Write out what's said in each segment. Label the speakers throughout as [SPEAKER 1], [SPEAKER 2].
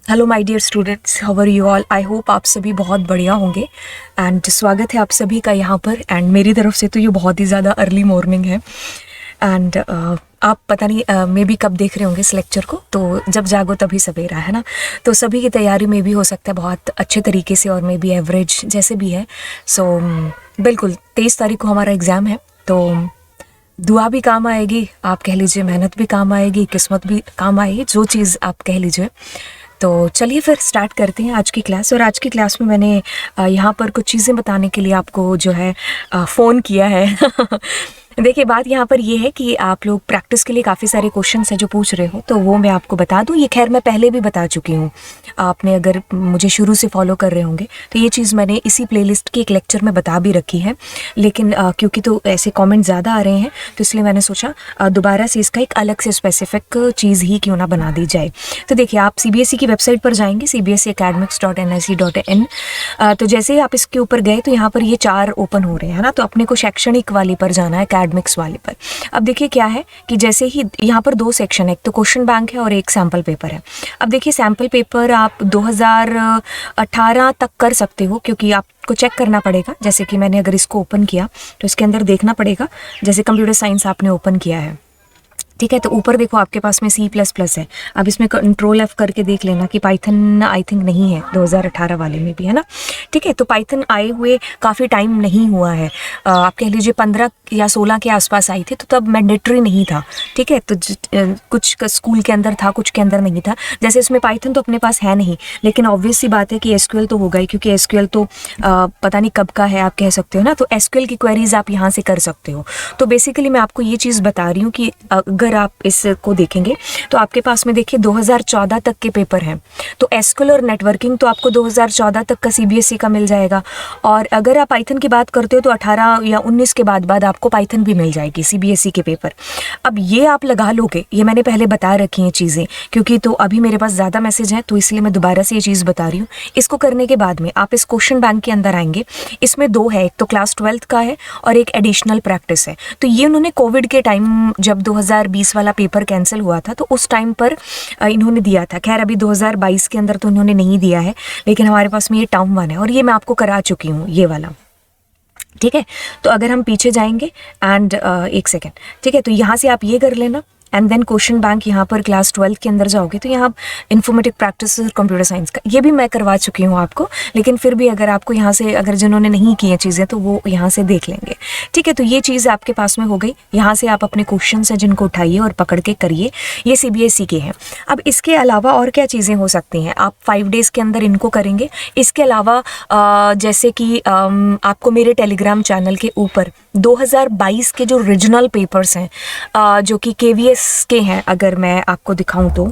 [SPEAKER 1] Hello my dear students, how are you all. I hope आप सभी बहुत बढ़िया होंगे एंड स्वागत है आप सभी का यहाँ पर। एंड मेरी तरफ से तो ये बहुत ही ज़्यादा अर्ली मॉर्निंग है एंड आप पता नहीं मे बी कब देख रहे होंगे इस लेक्चर को, तो जब जागो तभी सवेरा है ना। तो सभी की तैयारी में भी हो सकता है बहुत अच्छे तरीके से और मे बी एवरेज जैसे भी है। सो बिल्कुल 23 तारीख को हमारा एग्ज़ाम है, तो दुआ भी काम आएगी, आप कह लीजिए मेहनत भी काम आएगी, किस्मत भी काम आएगी, जो चीज़ आप कह लीजिए। तो चलिए फिर स्टार्ट करते हैं आज की क्लास। और आज की क्लास में मैंने यहाँ पर कुछ चीज़ें बताने के लिए आपको जो है फ़ोन किया है। देखिए बात यहाँ पर ये है कि आप लोग प्रैक्टिस के लिए काफ़ी सारे क्वेश्चंस हैं जो पूछ रहे हो, तो वो मैं आपको बता दूँ। ये खैर मैं पहले भी बता चुकी हूँ, आपने अगर मुझे शुरू से फॉलो कर रहे होंगे तो ये चीज़ मैंने इसी प्लेलिस्ट के एक लेक्चर में बता भी रखी है। लेकिन क्योंकि तो ऐसे कमेंट ज़्यादा आ रहे हैं तो इसलिए मैंने सोचा दोबारा से इसका एक अलग से स्पेसिफिक चीज़ ही क्यों ना बना दी जाए। तो देखिए आप CBSE की वेबसाइट पर जाएंगे cbseacademics.nic.in। तो जैसे ही आप इसके ऊपर गए तो यहाँ पर ये 4 ओपन हो रहे हैं ना, तो अपने को शैक्षणिक वाले पर जाना है, एकेडमिक्स वाले पर। अब देखिए क्या है कि जैसे ही यहाँ पर 2 सेक्शन है, एक तो क्वेश्चन बैंक है और एक सैम्पल पेपर है। अब देखिए सैम्पल पेपर आप 2018 तक कर सकते हो, क्योंकि आपको चेक करना पड़ेगा। जैसे कि मैंने अगर इसको ओपन किया तो इसके अंदर देखना पड़ेगा, जैसे कंप्यूटर साइंस आपने ओपन किया है, ठीक है, तो ऊपर देखो आपके पास में C++ है। अब इसमें कंट्रोल F करके देख लेना कि पाइथन आई थिंक नहीं है 2018 वाले में भी, है ना। ठीक है, तो पाइथन आए हुए काफ़ी टाइम नहीं हुआ है, आप कह लीजिए 15 या 16 के आसपास आई थी, तो तब मैंडेटरी नहीं था। ठीक है, तो कुछ स्कूल के अंदर था, कुछ के अंदर नहीं था। जैसे इसमें पाइथन तो अपने पास है नहीं, लेकिन ऑब्वियस सी बात है कि SQL तो होगा ही, क्योंकि SQL तो पता नहीं कब का है, आप कह सकते हो ना। तो SQL की क्वेरीज आप यहाँ से कर सकते हो। तो बेसिकली मैं आपको ये चीज़ बता रही हूँ कि अगर आप इसको देखेंगे तो आपके पास में देखिए 2014 तक के पेपर हैं, तो SQL और नेटवर्किंग तो आपको 2014 तक का CBSE का मिल जाएगा। और अगर आप पाइथन की बात करते हो तो 18 या 19 के बाद आपको पाइथन भी मिल जाएगी CBSE के पेपर। अब ये आप लगा लोगे, ये मैंने पहले बता रखी हैं चीज़ें, क्योंकि तो अभी मेरे पास ज़्यादा मैसेज हैं तो इसलिए मैं दोबारा से ये चीज़ बता रही हूँ। इसको करने के बाद में आप इस क्वेश्चन बैंक के अंदर आएंगे। इसमें 2 है, एक तो क्लास 12th का है और एक एडिशनल प्रैक्टिस है। तो ये उन्होंने कोविड के टाइम जब 2020 वाला पेपर कैंसिल हुआ था तो उस टाइम पर इन्होंने दिया था। खैर अभी 2022 के अंदर तो इन्होंने नहीं दिया है, लेकिन हमारे पास में ये टर्म 1 है और ये मैं आपको करा चुकी हूँ ये वाला। ठीक है, तो अगर हम पीछे जाएंगे एंड एक सेकेंड, ठीक है, तो यहाँ से आप ये कर लेना एंड देन क्वेश्चन बैंक यहाँ पर क्लास 12 के अंदर जाओगे तो यहाँ इन्फॉर्मेटिव प्रैक्टिस कंप्यूटर साइंस का ये भी मैं करवा चुकी हूँ आपको, लेकिन फिर भी अगर आपको यहाँ से, अगर जिन्होंने नहीं की है चीज़ें तो वो यहाँ से देख लेंगे। ठीक है, तो ये चीज़ आपके पास में हो गई। यहाँ से आप अपने क्वेश्चन हैं जिनको उठाइए और पकड़ के करिए, ये CBSE के हैं। अब इसके अलावा और क्या चीज़ें हो सकती हैं, आप 5 डेज़ के अंदर इनको करेंगे। इसके अलावा जैसे कि आपको मेरे टेलीग्राम चैनल के ऊपर 2022 के जो रीजनल पेपर्स हैं जो कि KVS के हैं, अगर मैं आपको दिखाऊं तो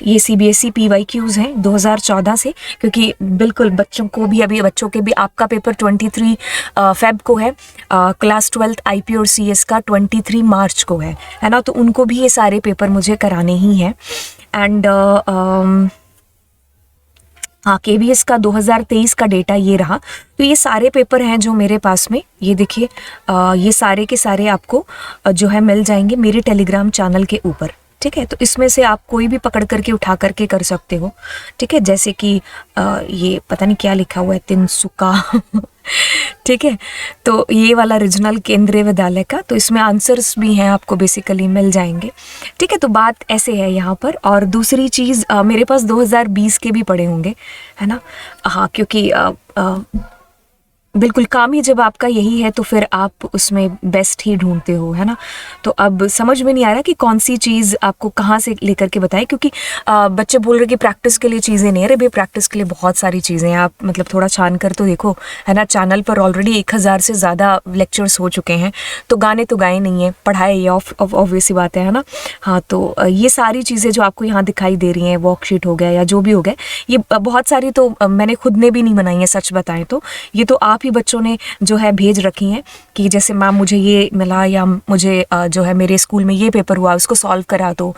[SPEAKER 1] ये CBSE PYQs हैं 2014 से, क्योंकि बिल्कुल बच्चों को भी, अभी बच्चों के भी, आपका पेपर 23 फेब को है, क्लास 12th IP और CS का 23 मार्च को है ना। तो उनको भी ये सारे पेपर मुझे कराने ही हैं। एंड हाँ, KVS का 2023 का डेटा ये रहा। तो ये सारे पेपर हैं जो मेरे पास में, ये देखिए ये सारे के सारे आपको जो है मिल जाएंगे मेरे टेलीग्राम चैनल के ऊपर। ठीक है, तो इसमें से आप कोई भी पकड़ करके उठा करके कर सकते हो। ठीक है, जैसे कि ये पता नहीं क्या लिखा हुआ है, तिनसुका। ठीक है, तो ये वाला रीजनल केंद्रीय विद्यालय का, तो इसमें आंसर्स भी हैं, आपको बेसिकली मिल जाएंगे। ठीक है, तो बात ऐसे है यहाँ पर। और दूसरी चीज़ मेरे पास 2020 के भी पड़े होंगे, है ना। हाँ, क्योंकि बिल्कुल काम ही जब आपका यही है तो फिर आप उसमें बेस्ट ही ढूंढते हो, है ना। तो अब समझ में नहीं आ रहा कि कौन सी चीज़ आपको कहाँ से लेकर के बताएं, क्योंकि बच्चे बोल रहे कि प्रैक्टिस के लिए चीज़ें नहीं है। अरे भाई प्रैक्टिस के लिए बहुत सारी चीज़ें हैं, आप मतलब थोड़ा छान कर तो देखो, है ना। चैनल पर ऑलरेडी 1000 से ज़्यादा लेक्चर्स हो चुके हैं, तो गाने तो गाए नहीं है, पढ़ाए ये ऑब्वियस सी बात है ना। हाँ, तो ये सारी चीज़ें जो आपको यहाँ दिखाई दे रही हैं, वर्कशीट हो गया या जो भी हो गया, ये बहुत सारी तो मैंने खुद ने भी नहीं बनाई है, सच बताएं तो ये तो आप काफ़ी बच्चों ने जो है भेज रखी हैं कि जैसे मैम मुझे ये मिला, या मुझे जो है मेरे स्कूल में ये पेपर हुआ उसको सॉल्व करा दो,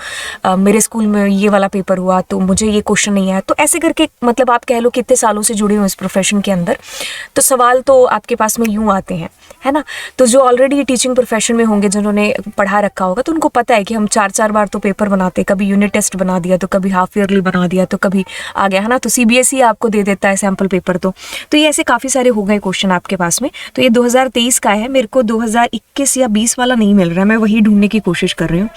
[SPEAKER 1] मेरे स्कूल में ये वाला पेपर हुआ तो मुझे ये क्वेश्चन नहीं आया। तो ऐसे करके मतलब आप कह लो कितने सालों से जुड़े हो इस प्रोफेशन के अंदर, तो सवाल तो आपके पास में यूँ आते हैं, है ना। तो जो ऑलरेडी टीचिंग प्रोफेशन में होंगे, जिन्होंने पढ़ा रखा होगा, तो उनको पता है कि हम 4-4 बार तो पेपर बनाते, कभी यूनिट टेस्ट बना दिया, तो कभी हाफ ईयरली बना दिया, तो कभी आ गया, है ना। तो CBSE आपको दे देता है सैम्पल पेपर। तो ये ऐसे काफ़ी सारे हो गए क्वेश्चन आपके पास में। तो ये 2023 का है, मेरे को 2021 या 20 वाला नहीं मिल रहा है, मैं वही ढूंढने की कोशिश कर रही हूँ,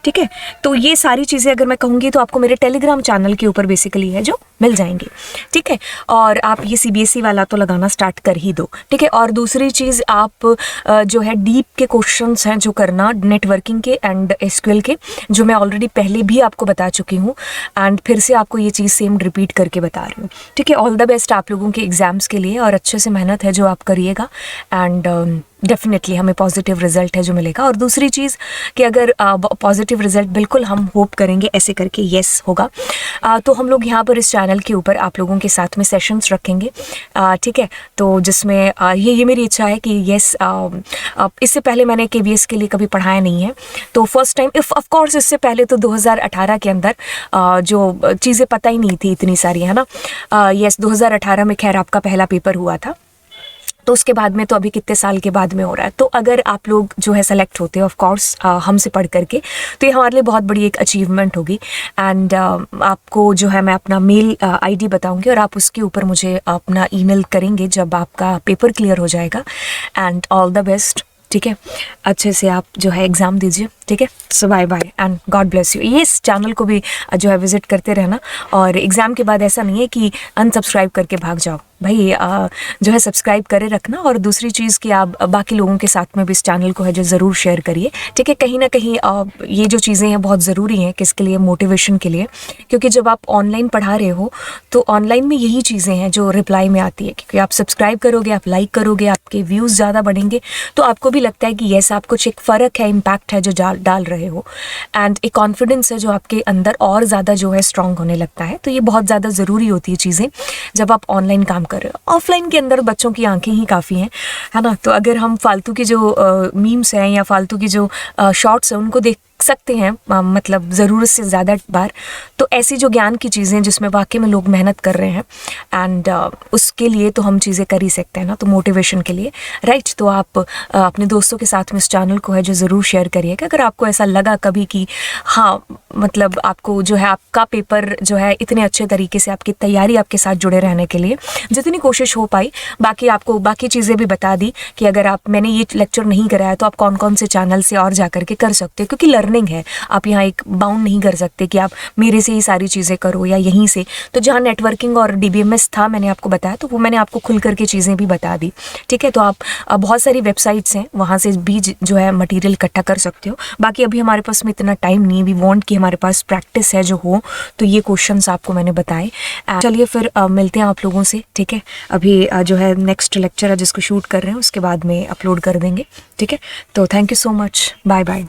[SPEAKER 1] ठीक है। तो ये सारी चीज़ें अगर मैं कहूँगी तो आपको मेरे टेलीग्राम चैनल के ऊपर बेसिकली है जो मिल जाएंगे, ठीक है। और आप ये CBSE वाला तो लगाना स्टार्ट कर ही दो, ठीक है। और दूसरी चीज़, आप जो है डीप के क्वेश्चंस हैं जो करना, नेटवर्किंग के एंड SQL के, जो मैं ऑलरेडी पहले भी आपको बता चुकी हूँ, एंड फिर से आपको ये चीज़ सेम रिपीट करके बता रही हूँ, ठीक है। ऑल द बेस्ट आप लोगों के एग्ज़ाम्स के लिए, और अच्छे से मेहनत है जो आप करिएगा, एंड डेफिनेटली हमें पॉजिटिव रिजल्ट है जो मिलेगा। और दूसरी चीज़ कि अगर पॉजिटिव रिजल्ट बिल्कुल हम होप करेंगे ऐसे करके येस होगा, तो हम लोग यहाँ पर इस चैनल के ऊपर आप लोगों के साथ में सेशंस रखेंगे, ठीक है। तो जिसमें ये मेरी इच्छा है कि येस, इससे पहले मैंने KVS के लिए कभी पढ़ाया नहीं है, तो फर्स्ट टाइम, ऑफ कोर्स इससे पहले तो 2018 के अंदर जो चीज़ें पता ही नहीं थी इतनी सारी, है ना। येस 2018 में खैर आपका पहला पेपर हुआ था, तो उसके बाद में तो अभी कितने साल के बाद में हो रहा है। तो अगर आप लोग जो है सेलेक्ट होते हैं ऑफ कोर्स हमसे पढ़ करके, तो ये हमारे लिए बहुत बड़ी एक अचीवमेंट होगी। एंड आपको जो है मैं अपना मेल ID बताऊंगी, और आप उसके ऊपर मुझे अपना ईमेल करेंगे जब आपका पेपर क्लियर हो जाएगा। एंड ऑल द बेस्ट, ठीक है। अच्छे से आप जो है एग्ज़ाम दीजिए, ठीक है। So bye bye and God bless you. ये इस चैनल को भी जो है विजिट करते रहना, और एग्ज़ाम के बाद ऐसा नहीं है कि अनसब्सक्राइब करके भाग जाओ भाई, जो है सब्सक्राइब करे रखना। और दूसरी चीज़ कि आप बाकी लोगों के साथ में भी इस चैनल को है जो ज़रूर शेयर करिए, ठीक है। कहीं ना कहीं ये जो चीज़ें हैं बहुत ज़रूरी हैं, किसके लिए, मोटिवेशन के लिए, क्योंकि जब आप ऑनलाइन पढ़ा रहे हो तो ऑनलाइन में यही चीज़ें हैं जो रिप्लाई में आती है, क्योंकि आप सब्सक्राइब करोगे, आप लाइक करोगे, आपके व्यूज़ ज़्यादा बढ़ेंगे, तो आपको भी लगता है कि येस आप कुछ एक फ़र्क है, इम्पैक्ट है जो डाल रहे हो, एंड एक कॉन्फिडेंस है जो आपके अंदर और ज़्यादा जो है स्ट्रॉन्ग होने लगता है। तो ये बहुत ज़्यादा ज़रूरी होती है चीज़ें जब आप ऑनलाइन काम कर रहे हो। ऑफलाइन के अंदर बच्चों की आंखें ही काफ़ी हैं, है ना। तो अगर हम फालतू की जो मीम्स हैं या फालतू की जो शॉर्ट्स हैं उनको देख सकते हैं, मतलब ज़रूरत से ज़्यादा बार, तो ऐसी जो ज्ञान की चीज़ें जिसमें वाकई में लोग मेहनत कर रहे हैं, एंड उसके लिए तो हम चीज़ें कर ही सकते हैं ना, तो मोटिवेशन के लिए, राइट। तो आप अपने दोस्तों के साथ में इस चैनल को है जो ज़रूर शेयर करिएगा। अगर आपको ऐसा लगा कभी कि हाँ, मतलब आपको जो है आपका पेपर जो है इतने अच्छे तरीके से, आपकी तैयारी आपके साथ जुड़े रहने के लिए जितनी कोशिश हो पाई, बाकी आपको बाकी चीज़ें भी बता दी कि अगर आप, मैंने ये लेक्चर नहीं कराया तो आप कौन कौन से चैनल से और जा करके कर सकते हो, क्योंकि लर्निंग है, आप यहाँ एक बाउंड नहीं कर सकते कि आप मेरे से ही सारी चीज़ें करो या यहीं से। तो जहाँ नेटवर्किंग और DBMS था मैंने आपको बताया, तो वो मैंने आपको खुल करके चीज़ें भी बता दी, ठीक है। तो आप बहुत सारी वेबसाइट्स हैं, वहाँ से भी जो है मटेरियल इकट्ठा कर सकते हो। बाकी अभी हमारे पास में इतना टाइम नहीं, वी वांट कि हमारे पास प्रैक्टिस है जो हो, तो ये क्वेश्चंस आपको मैंने बताए। चलिए फिर मिलते हैं आप लोगों से, ठीक है। अभी जो है नेक्स्ट लेक्चर है जिसको शूट कर रहे हैं उसके बाद में अपलोड कर देंगे, ठीक है। तो thank you so much, bye bye.